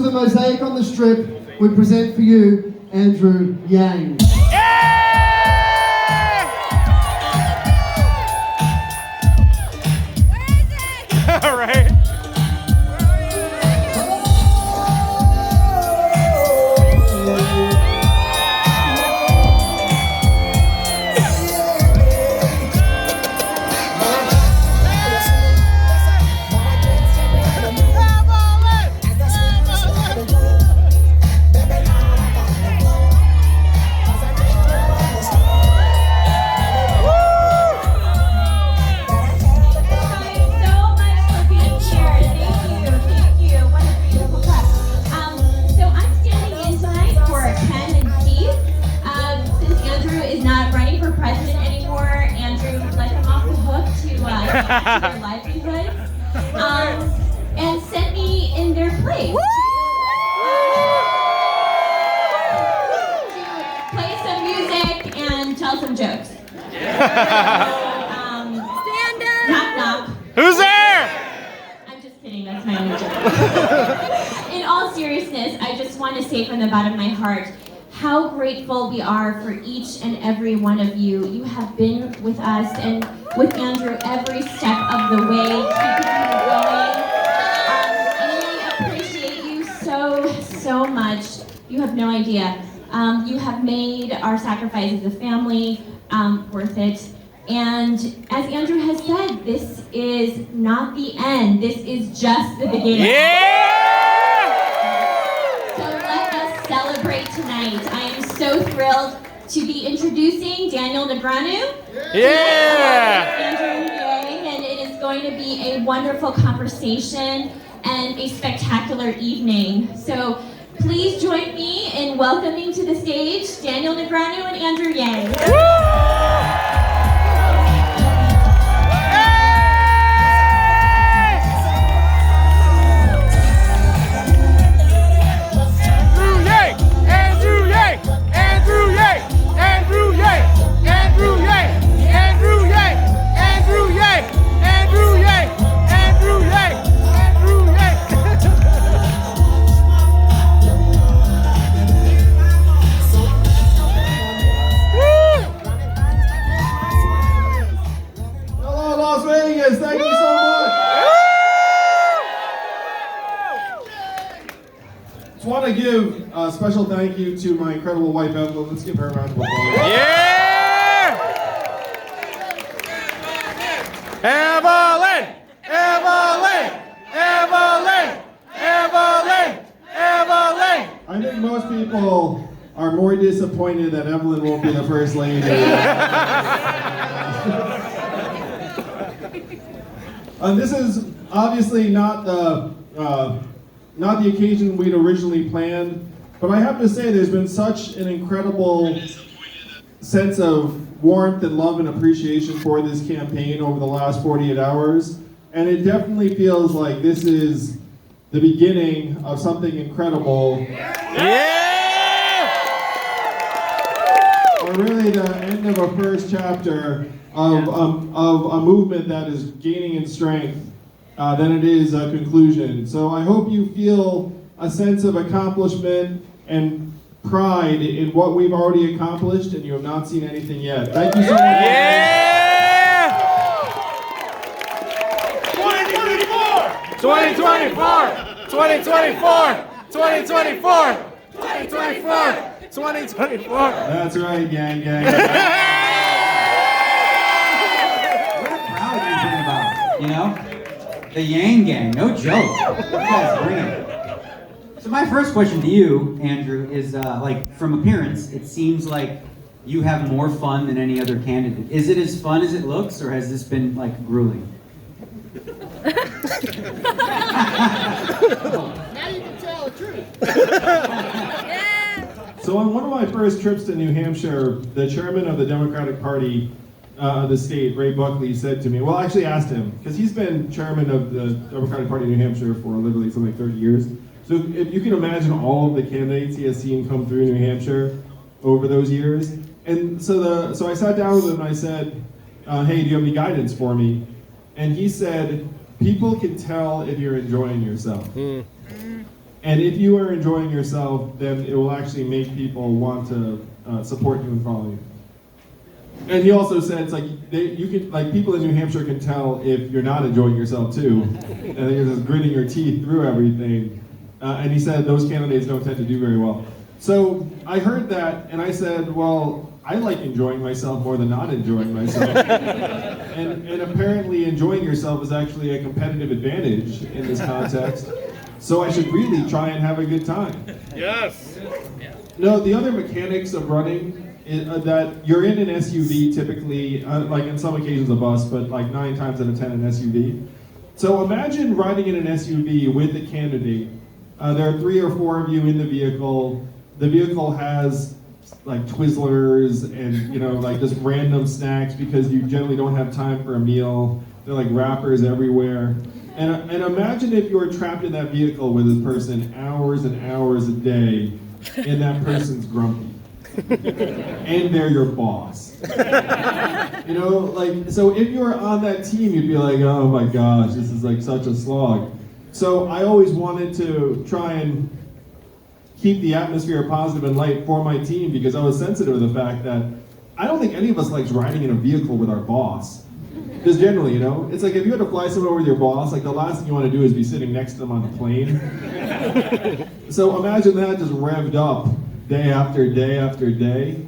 to the mosaic on the strip, we present for you Andrew Yang. All right. Their livelihood, and sent me in their place to play some music and tell some jokes. Stand up! Knock knock. Who's there? I'm just kidding, that's my own joke. In all seriousness, I just want to say from the bottom of my heart how grateful we are for each and every one of you. You have been with us and with Andrew every step of the way, keeping him going. And we appreciate you so much. You have no idea. You have made our sacrifice as a family worth it. And as Andrew has said, this is not the end. This is just the beginning. Yeah! So let us celebrate tonight. I am so thrilled to be introducing Daniel Negreanu. Yeah! Andrew Yang, and it is going to be a wonderful conversation and a spectacular evening. So please join me in welcoming to the stage Daniel Negreanu and Andrew Yang. Thank you so much. Just want to give a special thank you to my incredible wife, Evelyn. Let's give her a round of applause. Yeah! Evelyn! Evelyn! Evelyn! Evelyn! Evelyn! I think most people are more disappointed that Evelyn won't be the first lady. This is obviously not the occasion we'd originally planned, but I have to say there's been such an incredible sense of warmth and love and appreciation for this campaign over the last 48 hours, and it definitely feels like this is the beginning of something incredible. Yeah! Or really the end of a first chapter of a movement that is gaining in strength than it is a conclusion. So I hope you feel a sense of accomplishment and pride in what we've already accomplished, and you have not seen anything yet. Thank you so much. Yeah! 2024! 2024! 2024! 2024! 2024! That's right, gang. You know? The Yang Gang, no joke. You guys bring it. So my first question to you, Andrew, is like from appearance, it seems like you have more fun than any other candidate. Is it as fun as it looks, or has this been like grueling? Now you can tell the truth. So on one of my first trips to New Hampshire, the chairman of the Democratic Party of the state, Ray Buckley, said to me, well, I actually asked him, because he's been chairman of the Democratic Party of New Hampshire for literally something like 30 years. So if you can imagine all of the candidates he has seen come through New Hampshire over those years. And so I sat down with him and I said, hey, do you have any guidance for me? And he said, people can tell if you're enjoying yourself. And if you are enjoying yourself, then it will actually make people want to support you and follow you. And he also said, it's like you can, like, people in New Hampshire can tell if you're not enjoying yourself too, and then you're just gritting your teeth through everything. And he said those candidates don't tend to do very well. So I heard that, and I said, well, I like enjoying myself more than not enjoying myself. and apparently enjoying yourself is actually a competitive advantage in this context. So I should really try and have a good time. Yes. No, the other mechanics of running is that you're in an SUV typically, like in some occasions a bus, but like 9 times out of 10 an SUV. So imagine riding in an SUV with a candidate. There are 3 or 4 of you in the vehicle. The vehicle has like Twizzlers and, you know, like just random snacks because you generally don't have time for a meal. There are like wrappers everywhere. And imagine if you were trapped in that vehicle with this person hours and hours a day, and that person's grumpy. And they're your boss. You know, like, so if you were on that team, you'd be like, oh my gosh, this is like such a slog. So I always wanted to try and keep the atmosphere positive and light for my team because I was sensitive to the fact that I don't think any of us likes riding in a vehicle with our boss. Because generally, you know, it's like if you had to fly somewhere with your boss, like the last thing you want to do is be sitting next to them on a plane. So imagine that just revved up day after day after day.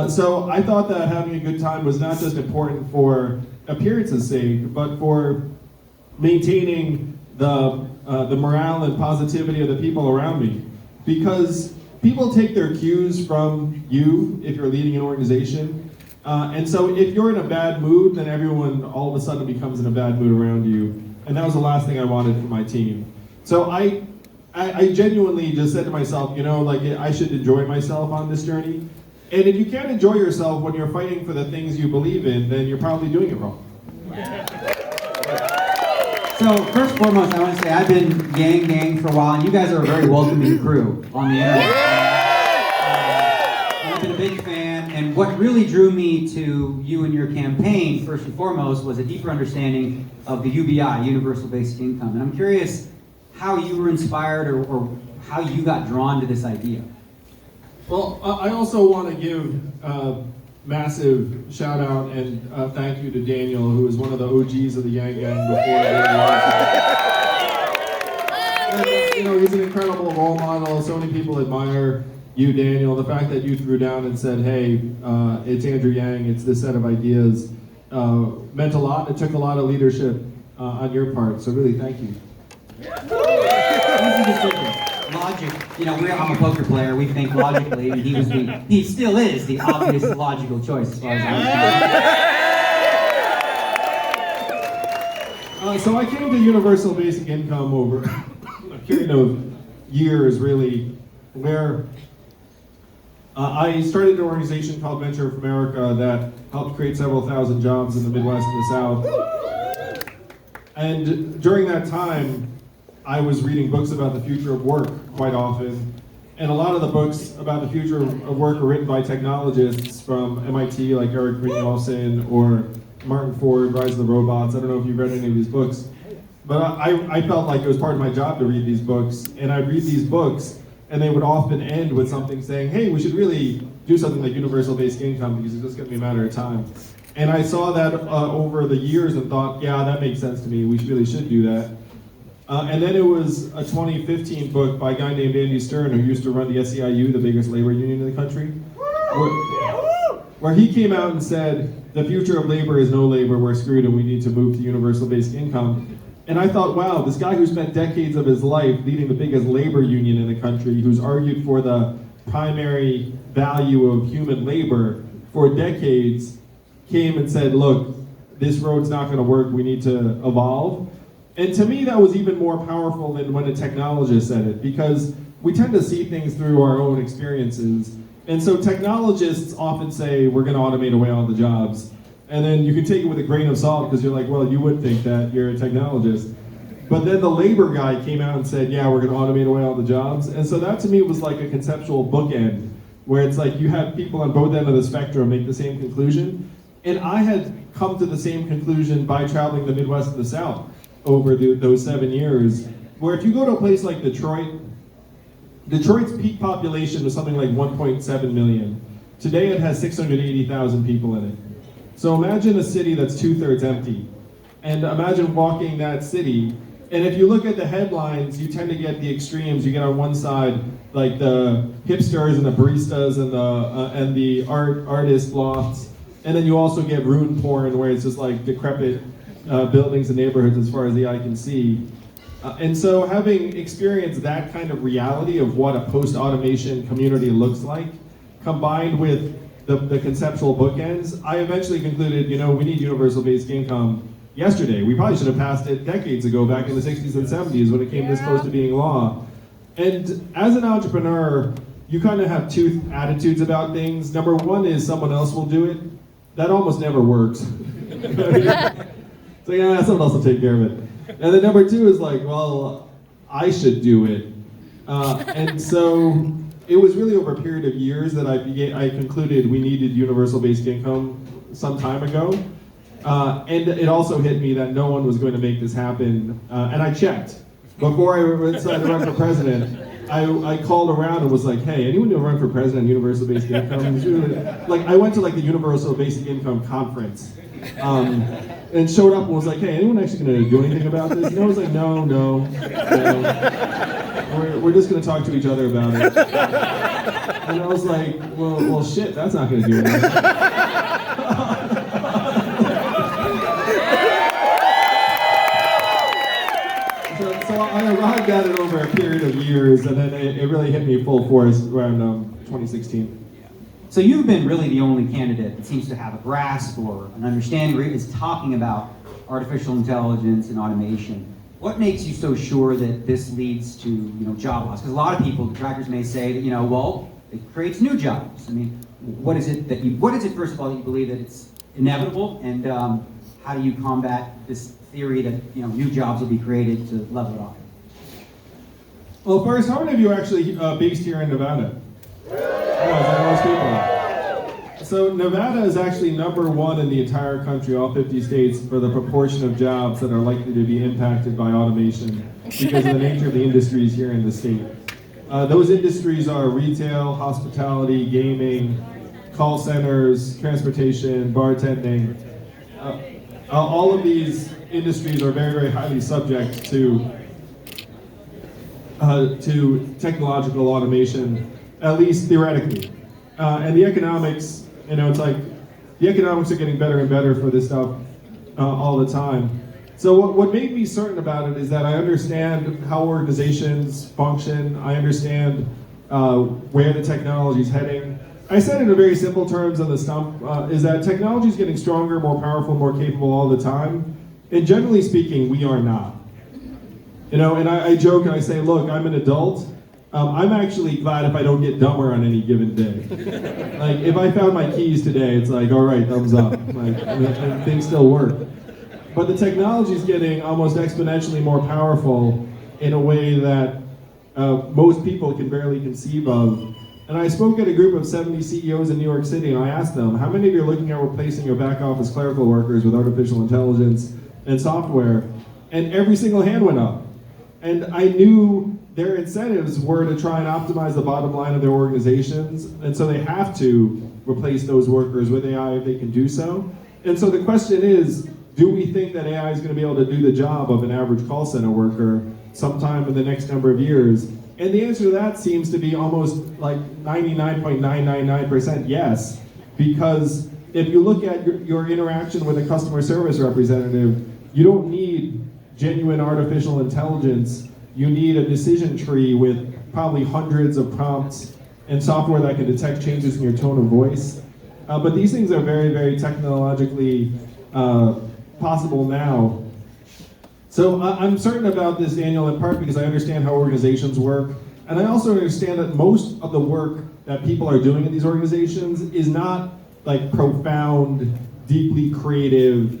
So I thought that having a good time was not just important for appearance's sake, but for maintaining the morale and positivity of the people around me. Because people take their cues from you if you're leading an organization. And so if you're in a bad mood, then everyone all of a sudden becomes in a bad mood around you. And that was the last thing I wanted for my team. So I genuinely just said to myself, you know, like I should enjoy myself on this journey. And if you can't enjoy yourself when you're fighting for the things you believe in, then you're probably doing it wrong. So first and foremost, I want to say I've been gang for a while, and you guys are a very welcoming crew on the internet. I've been a big fan, and what really drew me to you and your campaign, first and foremost, was a deeper understanding of the UBI, Universal Basic Income. And I'm curious how you were inspired or how you got drawn to this idea. Well, I also want to give massive shout out and thank you to Daniel, who is one of the OGs of the Yang Gang before and, you know, he's an incredible role model. So many people admire you, Daniel. The fact that you threw down and said, hey, it's Andrew Yang, it's this set of ideas, meant a lot. It took a lot of leadership on your part. So really, thank you. Easy decision. Logic, you know, I'm a poker player, we think logically, and he still is the obvious logical choice as far as I'm concerned. So I came to Universal Basic Income over a period of years, really, where I started an organization called Venture for America that helped create several thousand jobs in the Midwest and the South. And during that time, I was reading books about the future of work quite often, and a lot of the books about the future of work are written by technologists from MIT, like Eric Brynjolfsson or Martin Ford, Rise of the Robots. I don't know if you've read any of these books, but I felt like it was part of my job to read these books, and I'd read these books, and they would often end with something saying, hey, we should really do something like universal basic income because it's just going to be a matter of time. And I saw that over the years and thought, yeah, that makes sense to me. We really should do that. And then it was a 2015 book by a guy named Andy Stern, who used to run the SEIU, the biggest labor union in the country, where he came out and said, the future of labor is no labor, we're screwed and we need to move to universal basic income. And I thought, wow, this guy who spent decades of his life leading the biggest labor union in the country, who's argued for the primary value of human labor for decades, came and said, look, this road's not gonna work, we need to evolve. And to me, that was even more powerful than when a technologist said it, because we tend to see things through our own experiences. And so technologists often say, we're going to automate away all the jobs. And then you can take it with a grain of salt, because you're like, well, you would think that, you're a technologist. But then the labor guy came out and said, yeah, we're going to automate away all the jobs. And so that to me was like a conceptual bookend, where it's like you have people on both ends of the spectrum make the same conclusion. And I had come to the same conclusion by traveling the Midwest and the South over those 7 years, where if you go to a place like Detroit, Detroit's peak population was something like 1.7 million. Today it has 680,000 people in it. So imagine a city that's 2/3 empty. And imagine walking that city. And if you look at the headlines, you tend to get the extremes. You get on one side, like the hipsters and the baristas and the artist lofts. And then you also get ruin porn, where it's just like decrepit buildings and neighborhoods as far as the eye can see. And so having experienced that kind of reality of what a post-automation community looks like, combined with the conceptual bookends, I eventually concluded, we need universal basic income yesterday. We probably should have passed it decades ago, back in the 60s and 70s when it came this close to being law. And as an entrepreneur, you kind of have two attitudes about things. Number one is someone else will do it. That almost never works. So yeah, someone else will take care of it. And then number two is like, well, I should do it. And so it was really over a period of years that I concluded we needed universal basic income some time ago. And it also hit me that no one was going to make this happen. And I checked. Before I decided to run for president, I called around and was like, hey, anyone who run for president, universal basic income? Like, I went to like the universal basic income conference. And showed up and was like, hey, anyone actually going to do anything about this? And I was like, no. We're just going to talk to each other about it. And I was like, well, shit, that's not going to do anything. So I arrived at it over a period of years, and then it really hit me full force around 2016. So you've been really the only candidate that seems to have a grasp or an understanding or is talking about artificial intelligence and automation. What makes you so sure that this leads to job loss? Because a lot of people, detractors may say that well, it creates new jobs. I mean, what is it first of all that you believe that it's inevitable, and how do you combat this theory that new jobs will be created to level it off? Well, first, how many of you are actually based here in Nevada? Most people. So Nevada is actually #1 in the entire country, all 50 states, for the proportion of jobs that are likely to be impacted by automation because of the nature of the industries here in the state. Those industries are retail, hospitality, gaming, call centers, transportation, bartending. All of these industries are very, very highly subject to technological automation, at least theoretically. And the economics, it's like the economics are getting better and better for this stuff all the time. So what made me certain about it is that I understand how organizations function. I understand where the technology is heading. I said in a very simple terms on the stump, is that technology is getting stronger, more powerful, more capable all the time. And generally speaking, we are not. And I joke and I say, look, I'm an adult. I'm actually glad if I don't get dumber on any given day. Like, if I found my keys today, it's like, all right, thumbs up. Like, and things still work. But the technology is getting almost exponentially more powerful in a way that most people can barely conceive of. And I spoke at a group of 70 CEOs in New York City, and I asked them, how many of you are looking at replacing your back office clerical workers with artificial intelligence and software? And every single hand went up. And I knew their incentives were to try and optimize the bottom line of their organizations, and so they have to replace those workers with AI if they can do so. And so the question is, do we think that AI is going to be able to do the job of an average call center worker sometime in the next number of years? And the answer to that seems to be almost like 99.999% yes, because if you look at your interaction with a customer service representative, you don't need genuine artificial intelligence. You need a decision tree with probably hundreds of prompts and software that can detect changes in your tone of voice. But these things are very, very technologically possible now. So I'm certain about this, Daniel, in part because I understand how organizations work. And I also understand that most of the work that people are doing in these organizations is not like profound, deeply creative,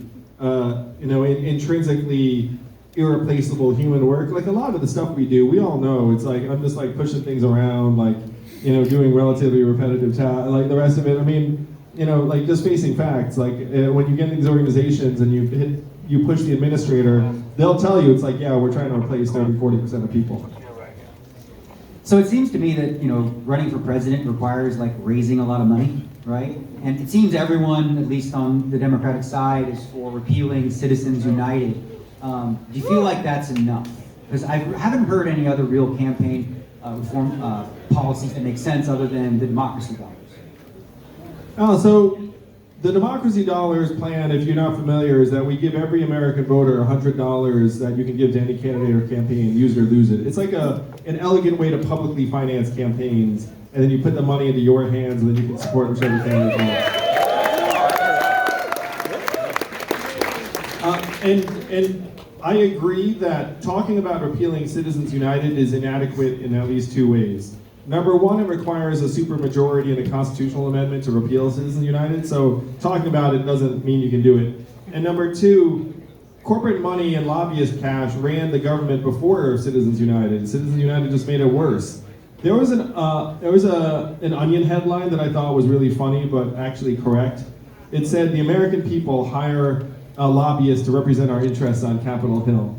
intrinsically irreplaceable human work. Like a lot of the stuff we do, we all know it's like I'm just like pushing things around, like doing relatively repetitive tasks. Like the rest of it, I mean, like just facing facts. Like when you get in these organizations and you push the administrator, they'll tell you it's like, yeah, we're trying to replace 30-40% of people. So it seems to me that, running for president requires like raising a lot of money, right? And it seems everyone, at least on the Democratic side, is for repealing Citizens United. Do you feel like that's enough? Because I haven't heard any other real campaign reform policies that make sense other than the democracy dollars. So the Democracy Dollars plan, if you're not familiar, is that we give every American voter $100 that you can give to any candidate or campaign, use it or lose it. It's like an elegant way to publicly finance campaigns, and then you put the money into your hands, and then you can support whichever candidate you want. And I agree that talking about repealing Citizens United is inadequate in at least two ways. Number one, it requires a supermajority in a constitutional amendment to repeal Citizens United, so talking about it doesn't mean you can do it. And number two, corporate money and lobbyist cash ran the government before Citizens United. Citizens United just made it worse. There was an Onion headline that I thought was really funny, but actually correct. It said, "The American people hire a lobbyist to represent our interests on Capitol Hill."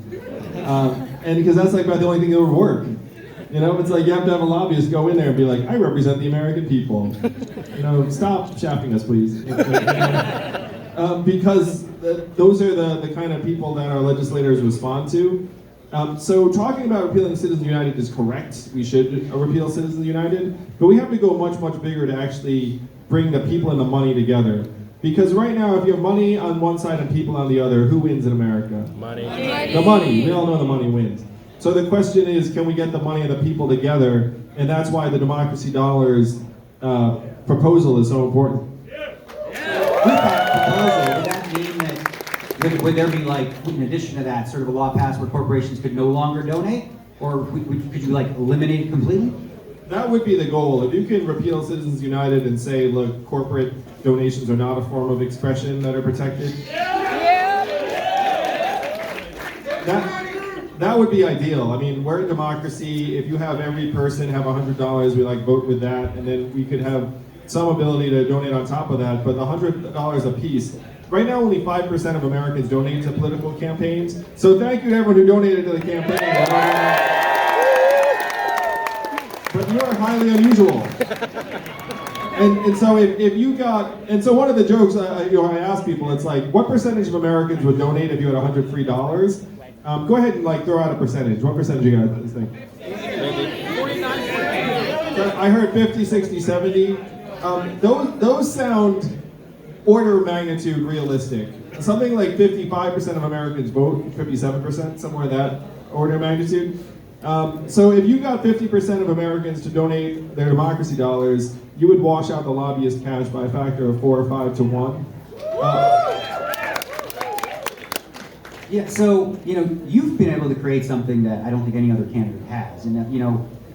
And because that's like about the only thing that would work. It's like you have to have a lobbyist go in there and be like, "I represent the American people." Stop shafting us, please. Because those are the kind of people that our legislators respond to. So talking about repealing Citizens United is correct. We should repeal Citizens United, but we have to go much, much bigger to actually bring the people and the money together. Because right now, if you have money on one side and people on the other, who wins in America? Money. The money. We all know the money wins. So the question is, can we get the money and the people together? And that's why the Democracy Dollars proposal is so important. With that proposal, would that mean that, would there be like, in addition to that, sort of a law passed where corporations could no longer donate? Or could you like eliminate it completely? That would be the goal. If you can repeal Citizens United and say, look, corporate donations are not a form of expression that are protected. That would be ideal. I mean, we're a democracy. If you have every person have $100, we vote with that, and then we could have some ability to donate on top of that. But the $100 a piece. Right now, only 5% of Americans donate to political campaigns. So thank you to everyone who donated to the campaign. But you are highly unusual. And so if you got, and so one of the jokes I ask people, it's like, what percentage of Americans would donate if you had $100 free dollars? Go ahead and throw out a percentage. What percentage you guys think? I heard 50, 60, 70. Those sound order of magnitude realistic. Something like 55% of Americans vote, 57%, somewhere in that order of magnitude. So if you got 50% of Americans to donate their democracy dollars, you would wash out the lobbyist cash by a factor of 4 or 5 to 1. Yeah, so, you've been able to create something that I don't think any other candidate has. And,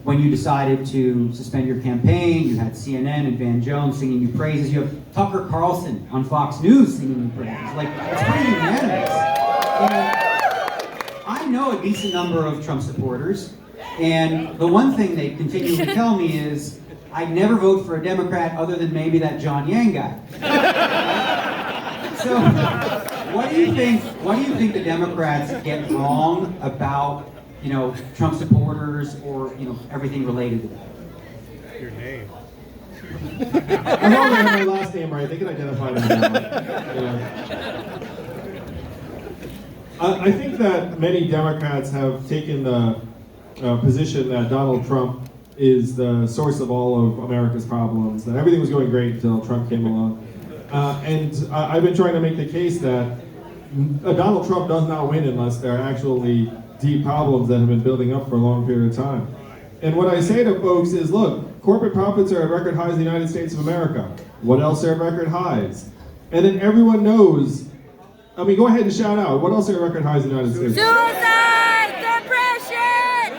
when you decided to suspend your campaign, you had CNN and Van Jones singing you praises. You have Tucker Carlson on Fox News singing you praises. It's pretty unanimous. And I know a decent number of Trump supporters, and the one thing they continue to tell me is, I'd never vote for a Democrat other than maybe that John Yang guy. So, what do you think the Democrats get wrong about, Trump supporters or, everything related to that? Your name. As long as I have my last name right, they can identify me now. I think that many Democrats have taken the position that Donald Trump is the source of all of America's problems, that everything was going great until Trump came along. And I've been trying to make the case that Donald Trump does not win unless there are actually deep problems that have been building up for a long period of time. And what I say to folks is, look, corporate profits are at record highs in the United States of America. What else are at record highs? And then everyone knows, go ahead and shout out, what else are at record highs in the United States? Suicide! Depression!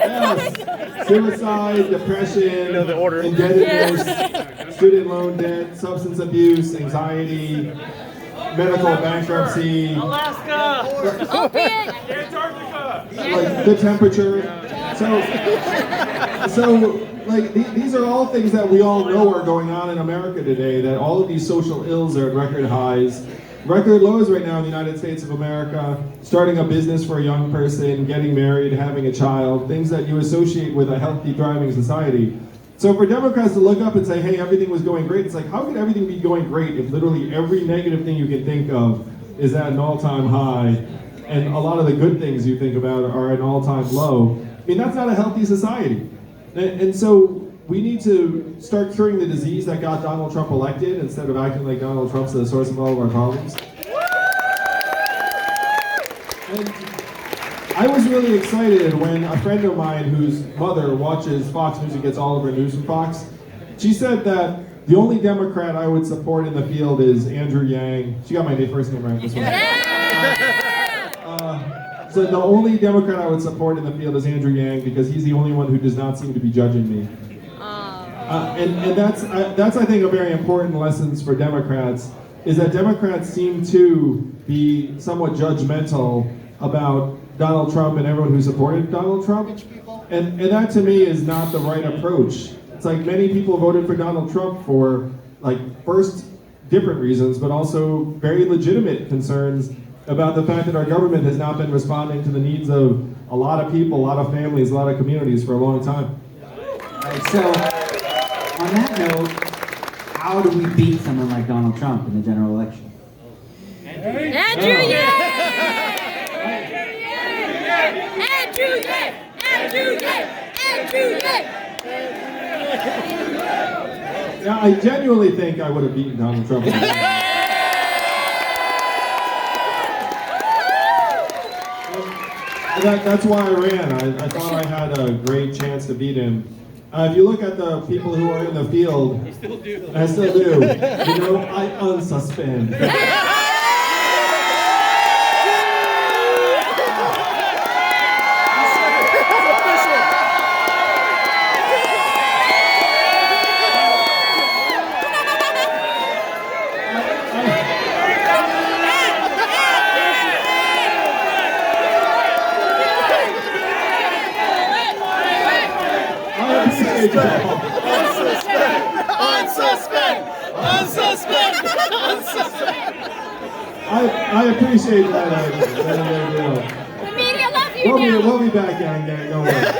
Yes. Suicide, depression, the order. indebtedness, student loan debt, substance abuse, anxiety. medical bankruptcy, like the temperature. So like these are all things that we all know are going on in America today. That all of these social ills are at record highs, record lows right now in the United States of America. Starting a business for a young person, getting married, having a child, things that you associate with a healthy, thriving society. So for Democrats to look up and say, hey, everything was going great, it's like, how could everything be going great if literally every negative thing you can think of is at an all-time high, and a lot of the good things you think about are at an all-time low? I mean, that's not a healthy society. And so we need to start curing the disease that got Donald Trump elected instead of acting like Donald Trump's the source of all of our problems. And I was really excited when a friend of mine whose mother watches Fox News and gets all of her news from Fox, she said that the only Democrat I would support in the field is Andrew Yang. She got my first name right this one. So the only Democrat I would support in the field is Andrew Yang because he's the only one who does not seem to be judging me. And that's I think a very important lesson for Democrats, is that Democrats seem to be somewhat judgmental about Donald Trump and everyone who supported Donald Trump. And that to me is not the right approach. It's like many people voted for Donald Trump for like first different reasons, but also very legitimate concerns about the fact that our government has not been responding to the needs of a lot of people, a lot of families, a lot of communities for a long time. All right, so on that note, how do we beat someone like Donald Trump in the general election? Andrew Yang! Andrew Yang! Andrew Yang! Andrew Yang! Yeah, I genuinely think I would have beaten Donald Trump. That's why I ran. I thought I had a great chance to beat him. If you look at the people who are in the field, I still do. You know, I unsuspend. I appreciate that. The media love you now. We'll be back, gang. Don't worry.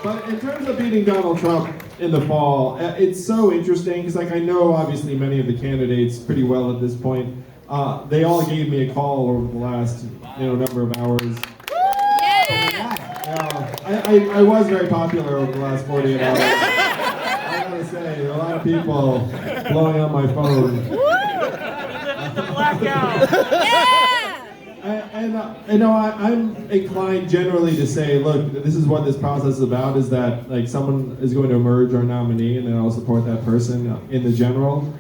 But in terms of beating Donald Trump in the fall, it's so interesting because, like, I know obviously many of the candidates pretty well at this point. They all gave me a call over the last, number of hours. I was very popular over the last 48 hours. I gotta say, a lot of people blowing up my phone. And I'm inclined generally to say, look, this is what this process is about, is that like someone is going to emerge our nominee and then I'll support that person in the general.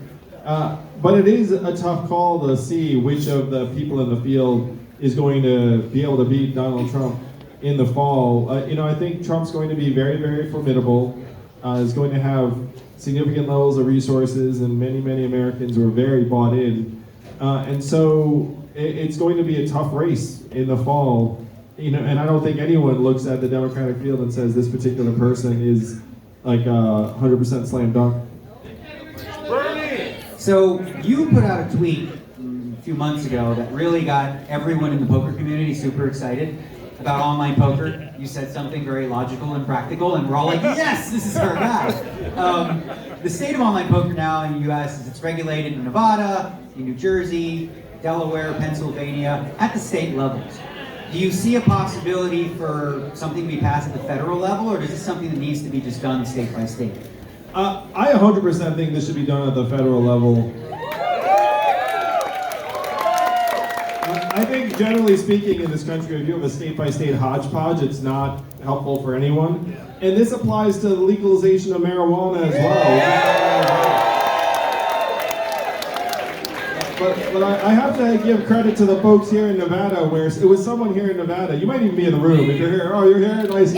But it is a tough call to see which of the people in the field is going to be able to beat Donald Trump in the fall. I think Trump's going to be very, very formidable. Is going to have significant levels of resources, and many, many Americans who are very bought in. And so it's going to be a tough race in the fall. And I don't think anyone looks at the Democratic field and says this particular person is like 100% slam dunk. So you put out a tweet a few months ago that really got everyone in the poker community super excited about online poker. You said something very logical and practical, and we're all like, yes, this is our guy. The state of online poker now in the U.S. is it's regulated in Nevada, in New Jersey, Delaware, Pennsylvania, at the state levels. Do you see a possibility for something to be passed at the federal level, or is this something that needs to be just done state by state? I 100% think this should be done at the federal level. I think generally speaking in this country, if you have a state-by-state hodgepodge, it's not helpful for anyone. And this applies to the legalization of marijuana as well. But I have to give credit to the folks here in Nevada, where it was someone here in Nevada. You might even be in the room if you're here. Oh, you're here? Nice.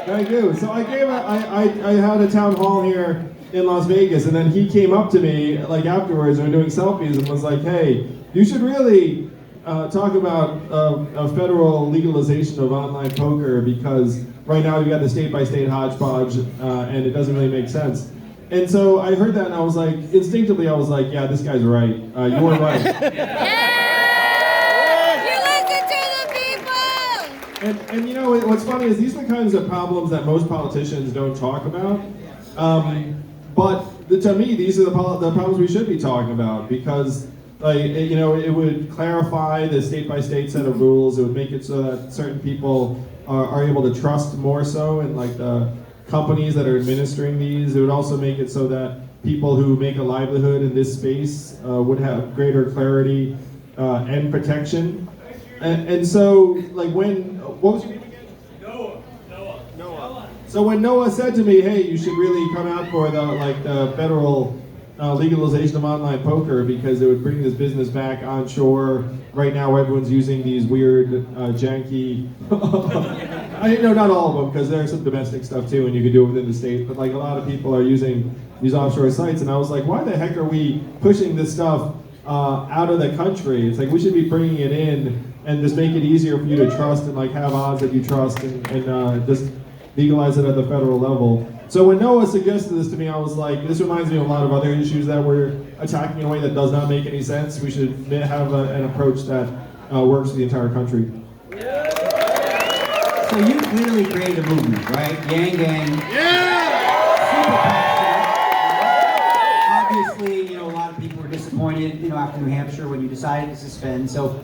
Thank you. So I had a town hall here in Las Vegas, and then he came up to me like afterwards, we were doing selfies, and was like, "Hey, you should really talk about a federal legalization of online poker because right now you got the state-by-state hodgepodge, and it doesn't really make sense." And so I heard that, and I was like, instinctively, I was like, "Yeah, this guy's right. You were right." You listen to the people! And you know what's funny is these are the kinds of problems that most politicians don't talk about. But to me, these are the problems we should be talking about because, it would clarify the state-by-state set of rules. It would make it so that certain people are able to trust more so in like the companies that are administering these. It would also make it so that people who make a livelihood in this space would have greater clarity and protection. And so, like what was your name again? Noah. So when Noah said to me, "Hey, you should really come out for the federal legalization of online poker because it would bring this business back onshore. Right now, everyone's using these weird, janky." Not all of them because there's some domestic stuff too, and you can do it within the state. But like a lot of people are using these offshore sites, and I was like, "Why the heck are we pushing this stuff out of the country? It's like we should be bringing it in and just make it easier for you to trust and like have odds that you trust and just legalize it at the federal level." So when Noah suggested this to me, I was like, this reminds me of a lot of other issues that we're attacking in a way that does not make any sense. We should have an approach that works for the entire country. So you clearly created a movement, right? Yang Gang. Super passionate. Obviously, a lot of people were disappointed, after New Hampshire when you decided to suspend. So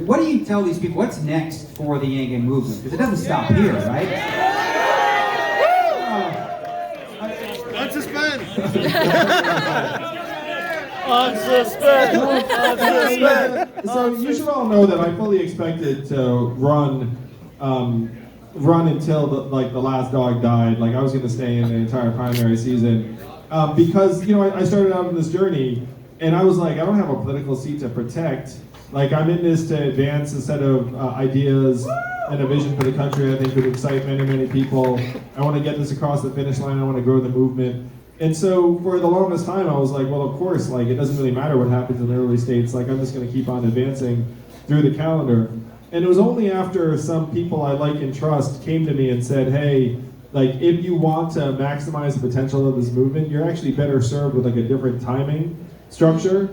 what do you tell these people? What's next for the Yang Gang movement? Because it doesn't stop here, right? Unsuspend. Unsuspend. So you should all know that I fully expected to run until the last dog died. Like I was going to stay in the entire primary season because I started out on this journey and I was like, I don't have a political seat to protect. Like I'm in this to advance a set of ideas and a vision for the country I think would excite many, many people. I want to get this across the finish line. I want to grow the movement. And so for the longest time, I was like, well, of course, like it doesn't really matter what happens in the early states. Like I'm just going to keep on advancing through the calendar. And it was only after some people I like and trust came to me and said, hey, like if you want to maximize the potential of this movement, you're actually better served with like a different timing structure.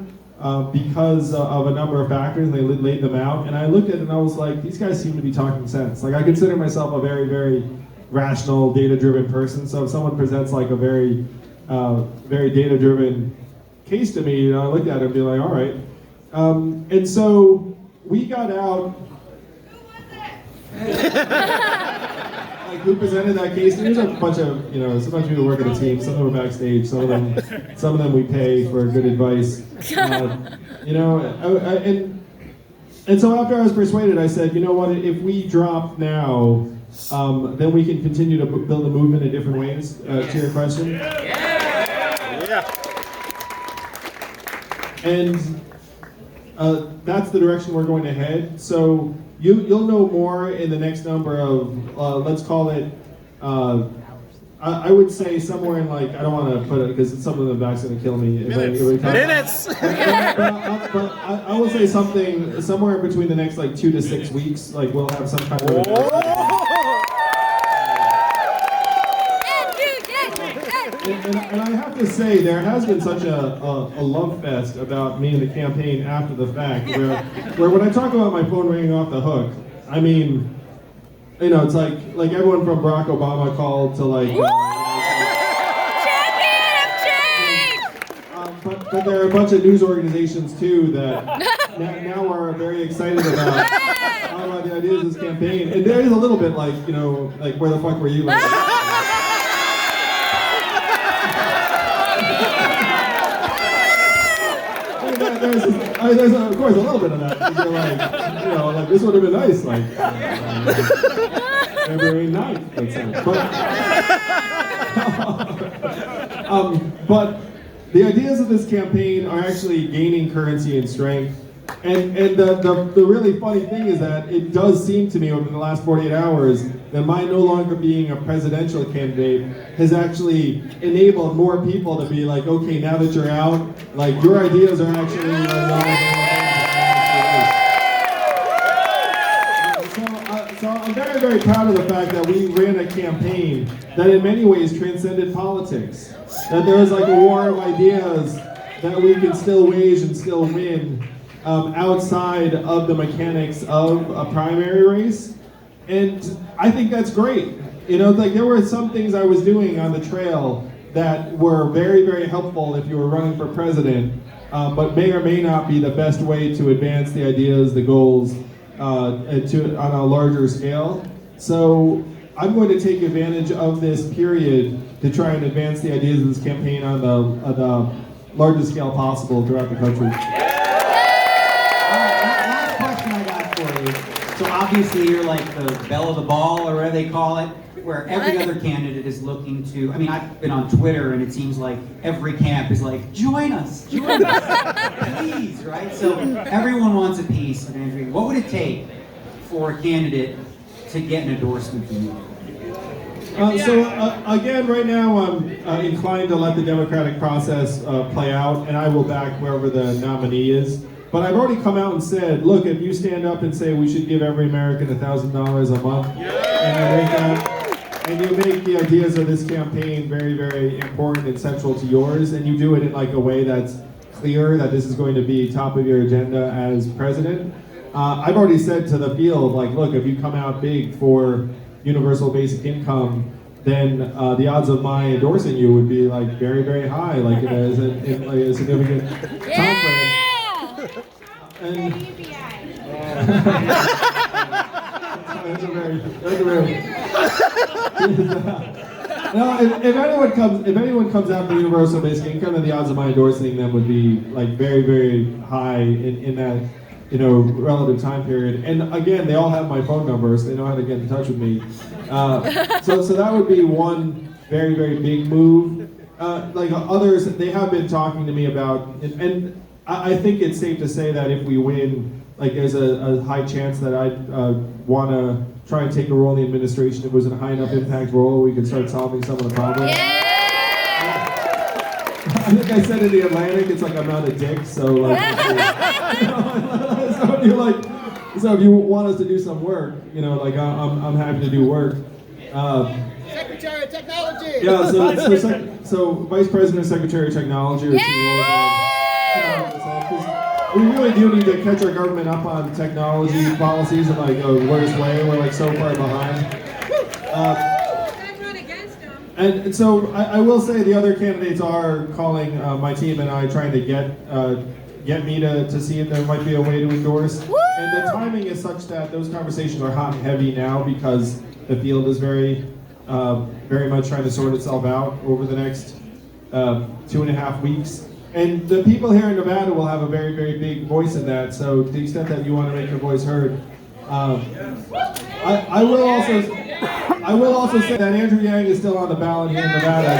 Because of a number of factors, and they laid them out. And I looked at it and I was like, these guys seem to be talking sense. Like I consider myself a very, very rational, data-driven person. So if someone presents like a very, very data-driven case to me, I look at it and be like, all right. And so we got out. Like who presented that case? There's a bunch of, there's a bunch of people who work at the team. Some of them are backstage. Some of them we pay for good advice. And so after I was persuaded, I said, you know what? If we drop now, then we can continue to build a movement in different ways. To your question. Yeah. And that's the direction we're going to head. So you'll know more in the next number of, let's call it, I would say somewhere in like, I don't want to put it because some of the back's going to kill me. Minutes. But I will say something somewhere between the next like 2 to 6 weeks. Like we'll have some kind of. And I have to say, there has been such a love fest about me and the campaign after the fact, where when I talk about my phone ringing off the hook, I mean, it's like everyone from Barack Obama called to like. But there are a bunch of news organizations too that now are very excited about the ideas of this campaign, and there is a little bit like like where the fuck were you? Like, there's of course a little bit of that. You're like, like this would have been nice, like February 9th, let's say. But the ideas of this campaign are actually gaining currency and strength. And the really funny thing is that it does seem to me over the last 48 hours that my no longer being a presidential candidate has actually enabled more people to be like, okay, now that you're out, like your ideas are actually So I'm very, very proud of the fact that we ran a campaign that in many ways transcended politics. That there was like a war of ideas that we could still wage and still win outside of the mechanics of a primary race. And I think that's great. You know, like there were some things I was doing on the trail that were very, very helpful if you were running for president, but may or may not be the best way to advance the ideas, the goals, on a larger scale. So I'm going to take advantage of this period to try and advance the ideas of this campaign on the largest scale possible throughout the country. Last question I got for you. So obviously you're like the belle of the ball, or whatever they call it, where every other candidate is looking to, I mean, I've been on Twitter and it seems like every camp is like, join us, please, right? So everyone wants a piece of Andrew. What would it take for a candidate to get an endorsement from you? Again, right now I'm inclined to let the democratic process play out, and I will back wherever the nominee is. But I've already come out and said, look, if you stand up and say we should give every American $1,000 a month, and you make the ideas of this campaign very, very important and central to yours, and you do it in like a way that's clear that this is going to be top of your agenda as president, I've already said to the field, like, look, if you come out big for universal basic income, then the odds of my endorsing you would be like very, very high, like in a significant time frame. And that's a very no, if anyone comes out for universal basic income, then the odds of my endorsing them would be like very, very high in that, you know, relative time period. And again, they all have my phone number, so they know how to get in touch with me. So that would be one very, very big move. Like others, they have been talking to me about, and I think it's safe to say that if we win, like there's a high chance that I'd want to try and take a role in the administration. If it was a high enough impact role, we could start solving some of the problems. I think I said in the Atlantic, it's like I'm not a dick, so like, so if you want us to do some work, you know, like I'm happy to do work. Secretary of Technology. Yeah, so Vice President, Secretary of Technology, or two roles. We really do need to catch our government up on technology policies in like a worst way. We're like so far behind. And so I will say the other candidates are calling my team and I, trying to get me to see if there might be a way to endorse. And the timing is such that those conversations are hot and heavy now because the field is very much trying to sort itself out over the next 2.5 weeks. And the people here in Nevada will have a very, very big voice in that. So to the extent that you want to make your voice heard, I will also say that Andrew Yang is still on the ballot here in Nevada.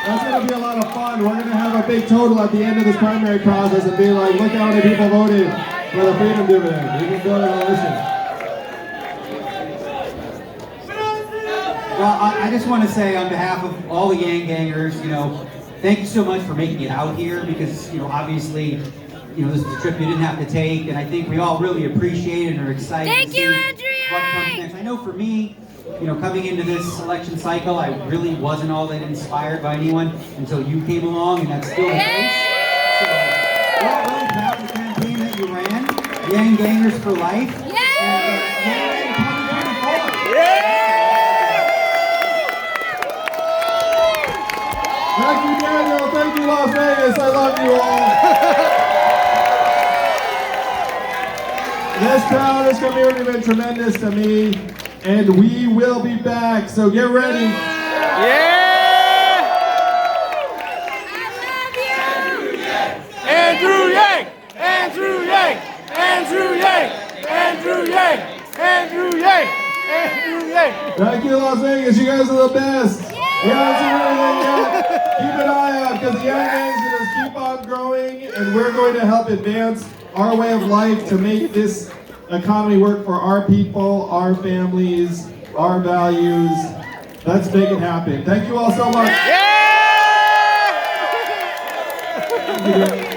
That's going to be a lot of fun. We're going to have a big total at the end of this primary process and be like, look how many people voted for the freedom dividend. You can go and listen. Well, I just want to say on behalf of all the Yang Gangers, you know, thank you so much for making it out here because, you know, obviously, you know, this is a trip you didn't have to take, and I think we all really appreciate it and are excited to see what comes next. I know for me, you know, coming into this election cycle, I really wasn't all that inspired by anyone until you came along, and that's still the case. So, we're all really proud of the campaign that you ran, Yang Gangers for Life. And, Yang 2024. Thank you, Daniel. Thank you, Las Vegas. I love you all. This crowd, this community has been tremendous to me, and we will be back. So get ready. Andrew Yang! Andrew Yang! Andrew Yang! Andrew Yang! Andrew Yang! Andrew Yang! Thank you, Las Vegas. You guys are the best. We haven't seen anything yet. Keep an eye out because the Young Gangs are going to keep on growing. doing, and we're going to help advance our way of life to make this economy work for our people, our families, our values. Let's make it happen. Thank you all so much. Yeah! Thank you.